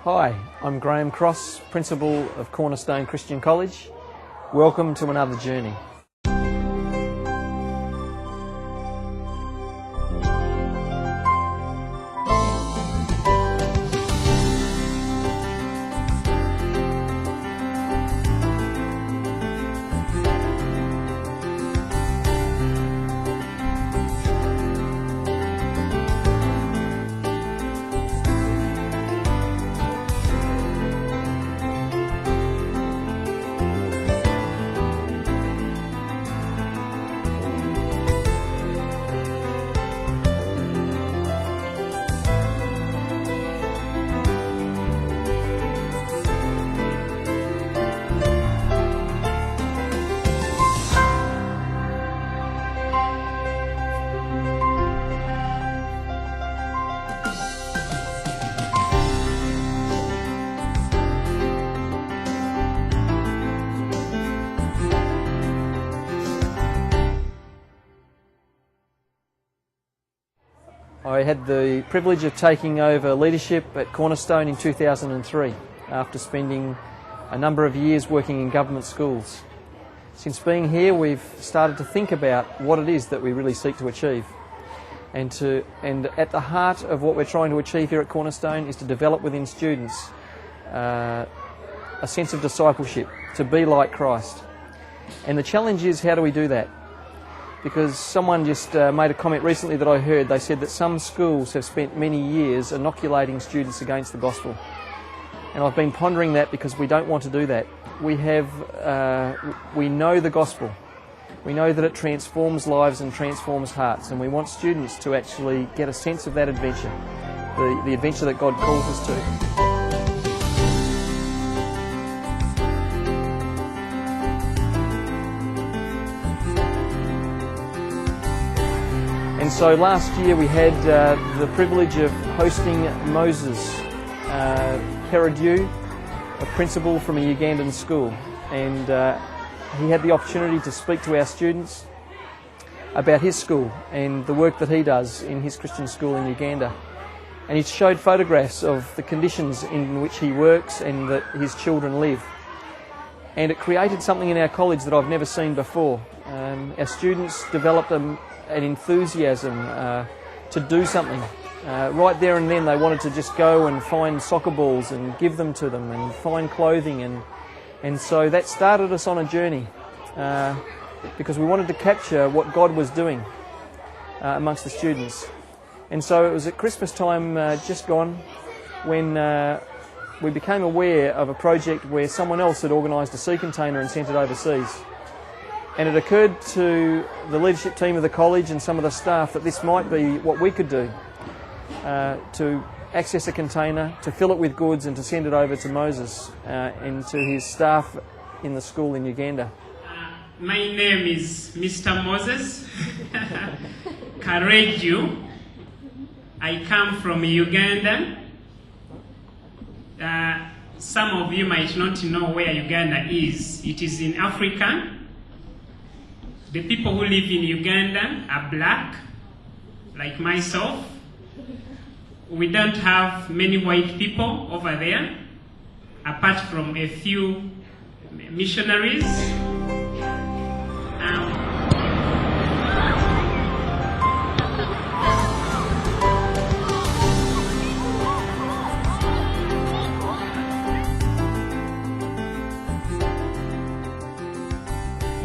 Hi, I'm Graham Cross, Principal of Cornerstone Christian College. Welcome to another journey. I had the privilege of taking over leadership at Cornerstone in 2003 after spending a number of years working in government schools. Since being here, we've started to think about what it is that we really seek to achieve. And at the heart of what we're trying to achieve here at Cornerstone is to develop within students a sense of discipleship, to be like Christ. And the challenge is, how do we do that? Because someone just made a comment recently that I heard. They said that some schools have spent many years inoculating students against the gospel. And I've been pondering that because we don't want to do that. We know the gospel. We know that it transforms lives and transforms hearts, and we want students to actually get a sense of that adventure, the adventure that God calls us to. And so last year we had the privilege of hosting Moses Peradieu, a principal from a Ugandan school, and he had the opportunity to speak to our students about his school and the work that he does in his Christian school in Uganda. And he showed photographs of the conditions in which he works and that his children live. And it created something in our college that I've never seen before. Our students developed an enthusiasm to do something. Right there and then they wanted to just go and find soccer balls and give them to them and find clothing, and so that started us on a journey because we wanted to capture what God was doing amongst the students. And so it was at Christmas time just gone when we became aware of a project where someone else had organised a sea container and sent it overseas. And it occurred to the leadership team of the college and some of the staff that this might be what we could do, to access a container, to fill it with goods and to send it over to Moses and to his staff in the school in Uganda. My name is Mr. Moses Kareju. I come from Uganda. Some of you might not know where Uganda is. It is in Africa. The people who live in Uganda are black, like myself. We don't have many white people over there, apart from a few missionaries.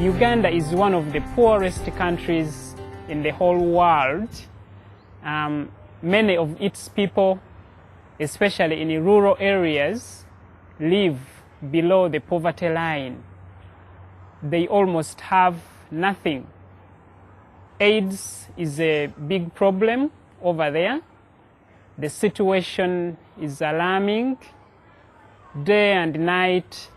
Uganda is one of the poorest countries in the whole world. Many of its people, especially in the rural areas, live below the poverty line. They almost have nothing. AIDS is a big problem over there. The situation is alarming. Day and night,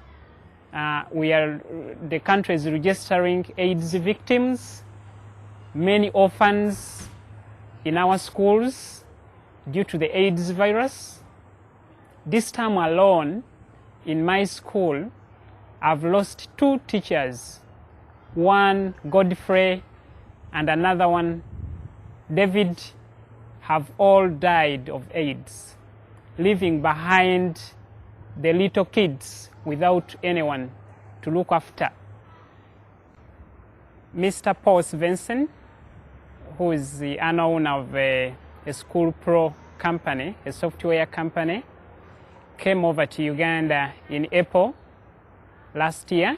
the country is registering AIDS victims, many orphans in our schools due to the AIDS virus. This time alone, in my school, I've lost 2 teachers, one Godfrey and another one David, have all died of AIDS. leaving behind the little kids without anyone to look after. Mr. Paul Svensson, who is the owner of a School Pro company, a software company, came over to Uganda in April last year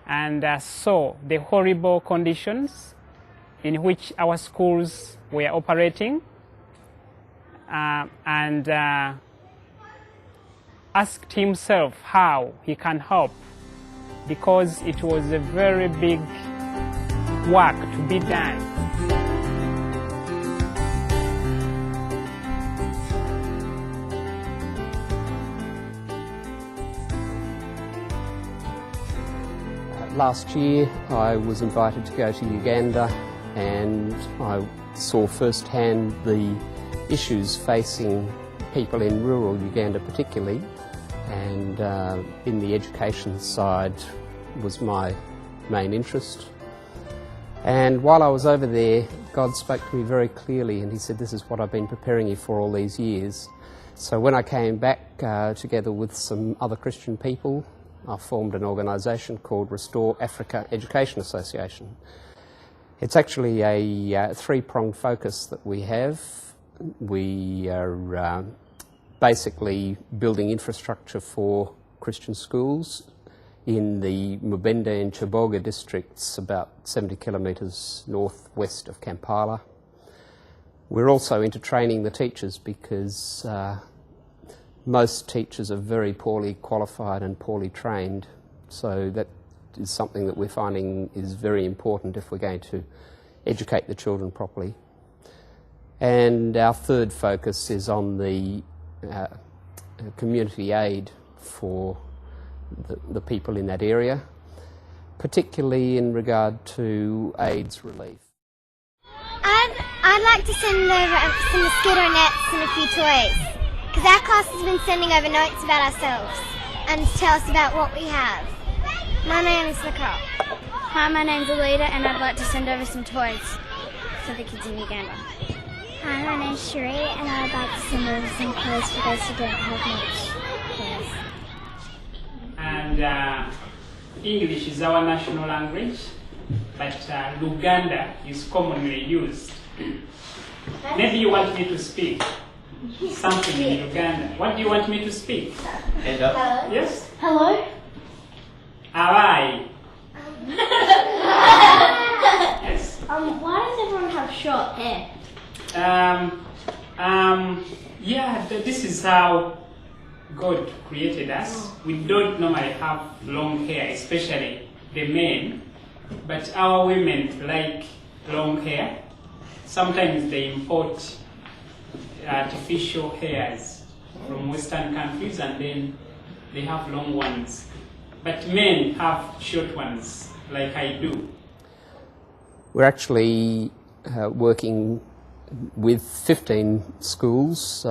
and saw the horrible conditions in which our schools were operating and asked himself how he can help, because it was a very big work to be done. Last year I was invited to go to Uganda, and I saw firsthand the issues facing people in rural Uganda particularly, and in the education side was my main interest. And while I was over there, God spoke to me very clearly, and he said, "This is what I've been preparing you for all these years." So when I came back together with some other Christian people, I formed an organisation called Restore Africa Education Association. It's actually a three-pronged focus that we have. We are basically building infrastructure for Christian schools in the Mubende and Chiboga districts, about 70 kilometres northwest of Kampala. We're also into training the teachers, because most teachers are very poorly qualified and poorly trained, so that is something that we're finding is very important if we're going to educate the children properly. And our third focus is on the community aid for the people in that area, particularly in regard to AIDS relief. I'd like to send over some mosquito nets and a few toys, because our class has been sending over notes about ourselves and to tell us about what we have. My name is Nicole. Hi, my name's Alita, and I'd like to send over some toys for the kids in Uganda. Hi, my name's Sheree, and I'd like to send over some clothes for those who don't have much clothes. And English is our national language, but Luganda is commonly used. Maybe you want me to speak something in Uganda. What do you want me to speak? Hand up. Hello. Yes? Hello? Alright. Yes. Why does everyone have short hair? Yeah, this is how God created us. We don't normally have long hair, especially the men, but our women like long hair. Sometimes they import artificial hairs from Western countries, and then they have long ones. But men have short ones, like I do. We're actually working with 15 schools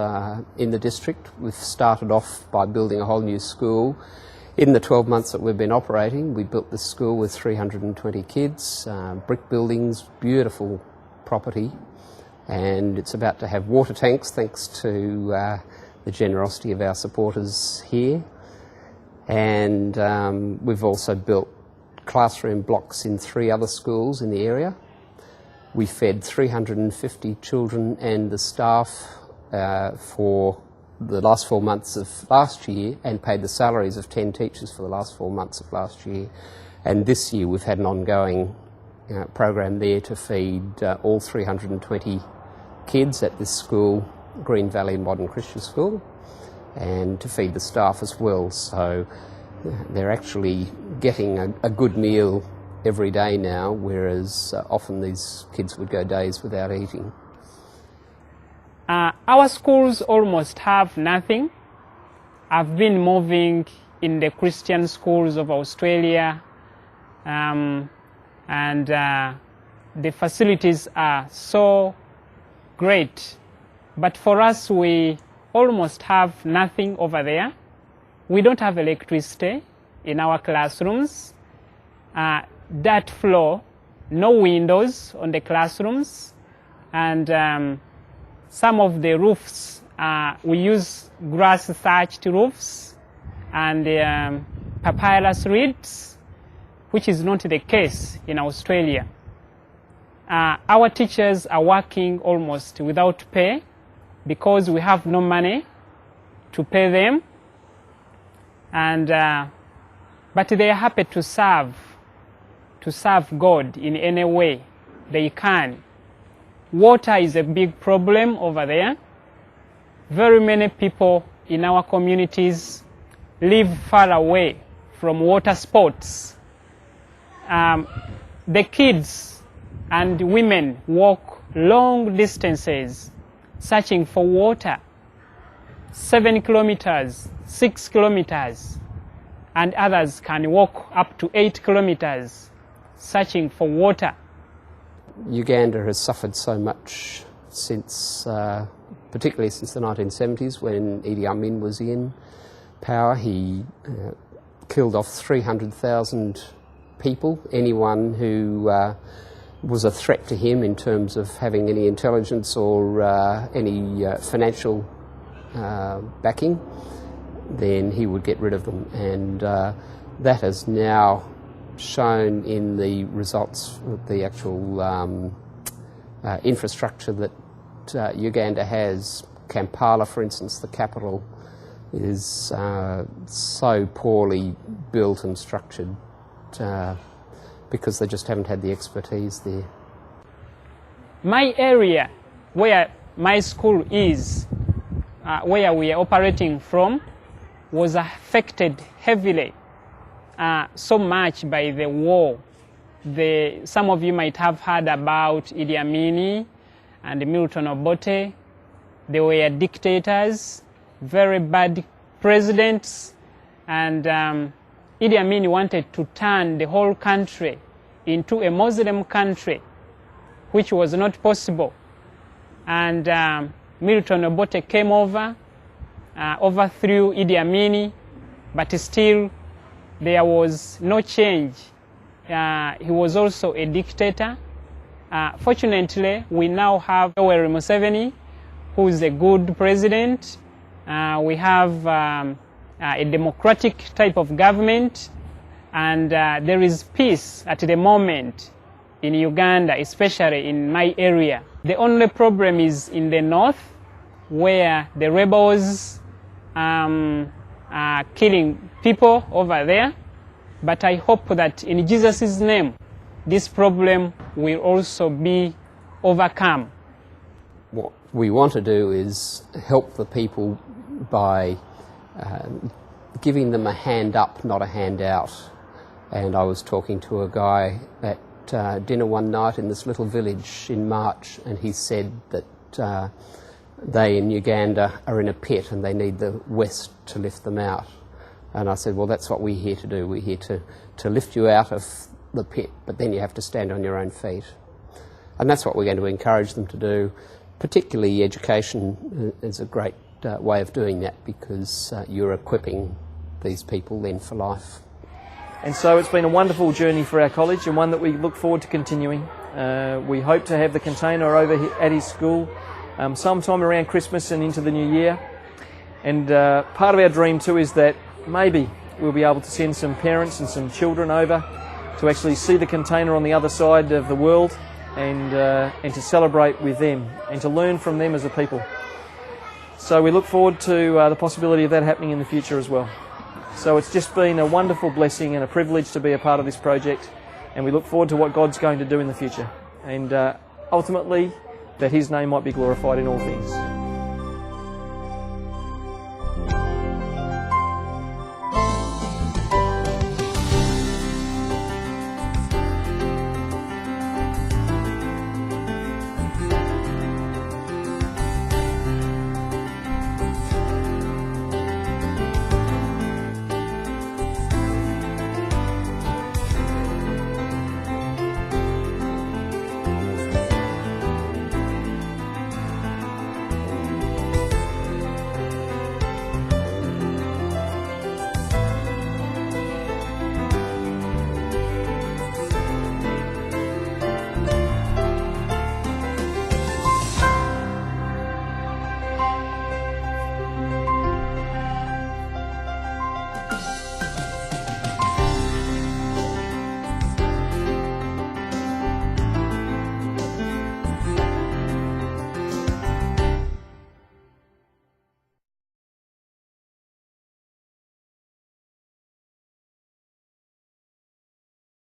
in the district. We've started off by building a whole new school. In the 12 months that we've been operating, we built this school with 320 kids, brick buildings, beautiful property, and it's about to have water tanks thanks to the generosity of our supporters here. And we've also built classroom blocks in 3 other schools in the area. We fed 350 children and the staff for the last 4 months of last year, and paid the salaries of 10 teachers for the last 4 months of last year. And this year we've had an ongoing program there to feed all 320 kids at this school, Green Valley Modern Christian School, and to feed the staff as well. So they're actually getting a good meal every day now, whereas often these kids would go days without eating. Our schools almost have nothing. I've been moving in the Christian schools of Australia, and the facilities are so great. But for us, we almost have nothing over there. We don't have electricity in our classrooms. Dirt floor, no windows on the classrooms, and some of the roofs we use grass thatched roofs and papyrus reeds, which is not the case in Australia. Our teachers are working almost without pay because we have no money to pay them, and but they are happy to serve God in any way they can. Water is a big problem over there. Very many people in our communities live far away from water sports. The kids and women walk long distances searching for water, 7 kilometers, 6 kilometers, and others can walk up to 8 kilometers searching for water. Uganda has suffered so much since, particularly since the 1970s when Idi Amin was in power. He killed off 300,000 people, anyone who was a threat to him in terms of having any intelligence or any financial backing, then he would get rid of them. And that has now shown in the results of the actual infrastructure that Uganda has. Kampala, for instance, the capital, is so poorly built and structured because they just haven't had the expertise there. My area where my school is, where we are operating from, was affected heavily, so much by the war. Some of you might have heard about Idi Amin and Milton Obote. They were dictators, very bad presidents, and Idi Amin wanted to turn the whole country into a Muslim country, which was not possible. And Milton Obote came over, overthrew Idi Amin, but still there was no change. He was also a dictator. Fortunately, we now have Yoweri Museveni, who is a good president. We have a democratic type of government, and there is peace at the moment in Uganda, especially in my area. The only problem is in the north, where the rebels are killing people over there. But I hope that in Jesus' name, this problem will also be overcome. What we want to do is help the people by giving them a hand up, not a hand out. And I was talking to a guy at dinner one night in this little village in March, and he said that they in Uganda are in a pit and they need the West to lift them out. And I said, well, that's what we're here to do. We're here to lift you out of the pit, but then you have to stand on your own feet. And that's what we're going to encourage them to do. Particularly education is a great way of doing that, because you're equipping these people then for life. And so it's been a wonderful journey for our college, and one that we look forward to continuing. We hope to have the container over at his school sometime around Christmas and into the new year. And part of our dream too is that maybe we'll be able to send some parents and some children over to actually see the container on the other side of the world, and to celebrate with them and to learn from them as a people. So we look forward to the possibility of that happening in the future as well. So it's just been a wonderful blessing and a privilege to be a part of this project, and we look forward to what God's going to do in the future, and ultimately that His name might be glorified in all things.